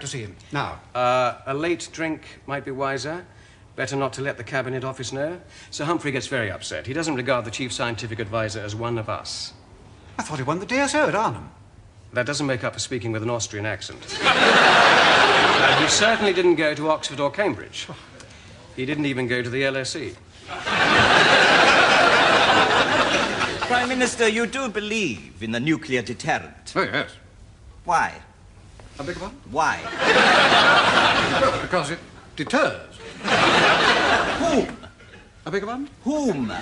to see him. Now. A late drink might be wiser. Better not to let the Cabinet Office know. Sir Humphrey gets very upset. He doesn't regard the Chief Scientific Advisor as one of us. I thought he won the DSO at Arnhem. That doesn't make up for speaking with an Austrian accent. He certainly didn't go to Oxford or Cambridge. He didn't even go to the LSE. Prime Minister, you do believe in the nuclear deterrent? Oh, yes. Why? I beg your pardon? Why? Well, because it deters. Whom? I beg your pardon? Whom?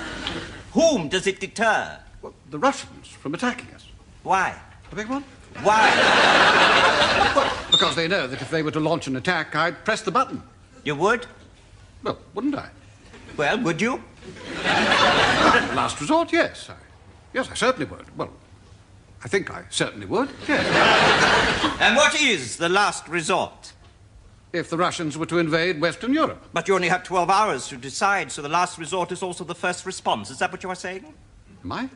Whom does it deter? Well, the Russians from attacking us. Why? I beg your pardon? Why? Well, because they know that if they were to launch an attack, I'd press the button. You would? Well, wouldn't I? Well, would you? Last resort, yes. Yes, I certainly would. Well, I think I certainly would, yes. And what is the last resort? If the Russians were to invade Western Europe. But you only have 12 hours to decide, so the last resort is also the first response. Is that what you are saying? Am I?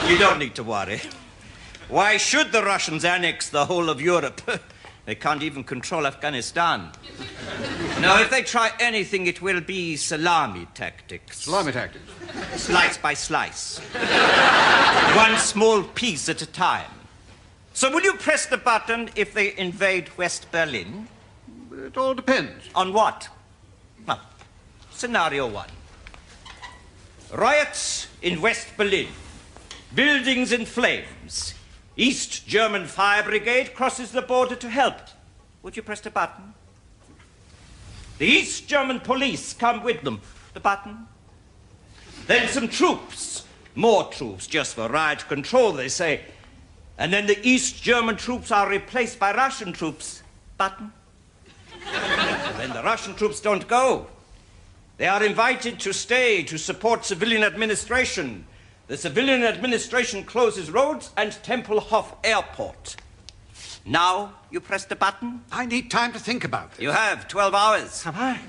You don't need to worry. Why should the Russians annex the whole of Europe? They can't even control Afghanistan. No, if they try anything, it will be salami tactics. Salami tactics? Slice by slice. One small piece at a time. So will you press the button if they invade West Berlin? It all depends. On what? Well, scenario one. Riots in West Berlin. Buildings in flames. East German fire brigade crosses the border to help. Would you press the button? The East German police come with them. The button. Then some troops. More troops, just for riot control, they say. And then the East German troops are replaced by Russian troops. Button. And then the Russian troops don't go. They are invited to stay to support civilian administration. The civilian administration closes roads and Tempelhof Airport. Now you press the button? I need time to think about this. You have 12 hours. Have I?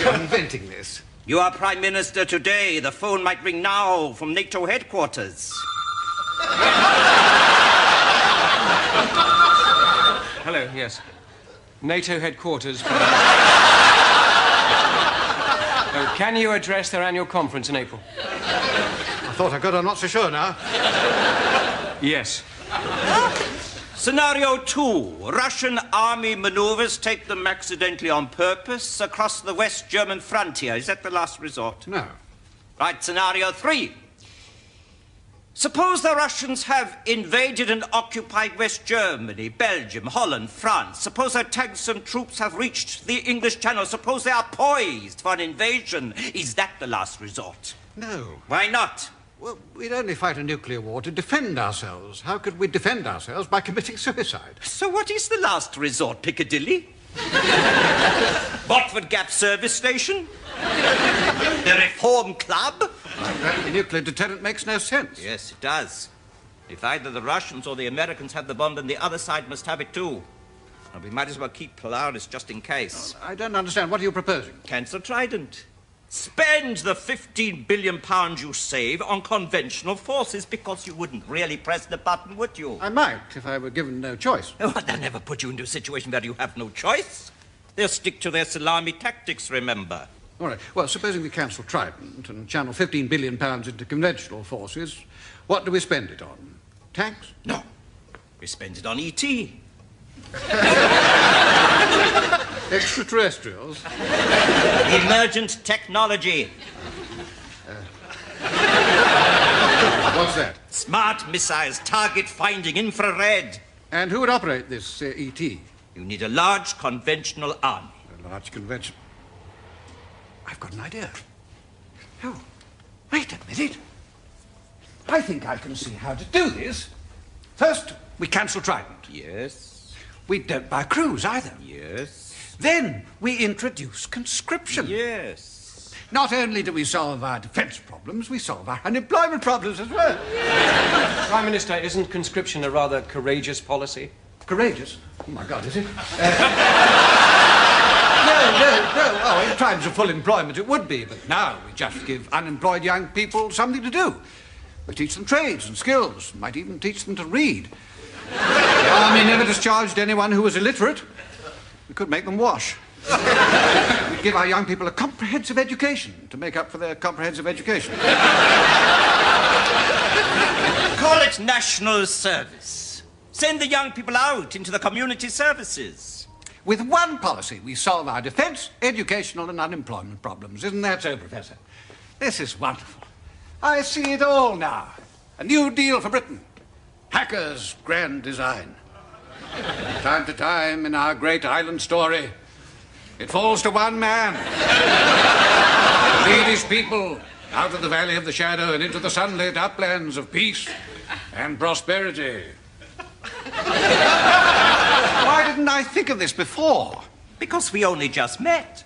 You're inventing this. You are Prime Minister today. The phone might ring now from NATO headquarters. Hello, yes. NATO headquarters. Can you address their annual conference in April? I thought I could. I'm not so sure now. Yes. Scenario 2. Russian army maneuvers take them accidentally on purpose across the West German frontier. Is that the last resort? No. Right, scenario 3. Suppose the Russians have invaded and occupied West Germany, Belgium, Holland, France. Suppose their tanks and troops have reached the English Channel. Suppose they are poised for an invasion. Is that the last resort? No. Why not? Well, we'd only fight a nuclear war to defend ourselves. How could we defend ourselves by committing suicide? So what is the last resort, Piccadilly? Watford Gap Service Station? The Reform Club? The nuclear deterrent makes no sense. Yes, it does. If either the Russians or the Americans have the bomb, then the other side must have it too. And we might as well keep Polaris just in case. I don't understand. What are you proposing? Cancel Trident. Spend the £15 billion you save on conventional forces, because you wouldn't really press the button, would you? I might, if I were given no choice. Oh, they'll never put you into a situation where you have no choice. They'll stick to their salami tactics, remember. All right. Well, supposing we cancel Trident and channel £15 billion into conventional forces, what do we spend it on? Tanks? No. We spend it on E.T. Extraterrestrials? Emergent technology. What's that? Smart missiles, target finding, infrared. And who would operate this E.T.? You need a large conventional army. A large convention. I've got an idea. Oh, wait a minute. I think I can see how to do this. First, we cancel Trident. Yes. We don't buy crews either. Yes. Then we introduce conscription. Yes. Not only do we solve our defence problems, we solve our unemployment problems as well. Prime Minister, isn't conscription a rather courageous policy? Courageous? Oh, my God, is it? No. Oh, in times of full employment it would be, but now we just give unemployed young people something to do. We teach them trades and skills, might even teach them to read. The army never discharged anyone who was illiterate. We could make them wash. We'd give our young people a comprehensive education to make up for their comprehensive education. Call it national service. Send the young people out into the community services. With one policy, we solve our defence, educational and unemployment problems. Isn't that so, Professor? This is wonderful. I see it all now. A new deal for Britain. Hacker's grand design. From time to time in our great island story, it falls to one man. Lead his people out of the valley of the shadow and into the sunlit uplands of peace and prosperity. Why didn't I think of this before? Because we only just met.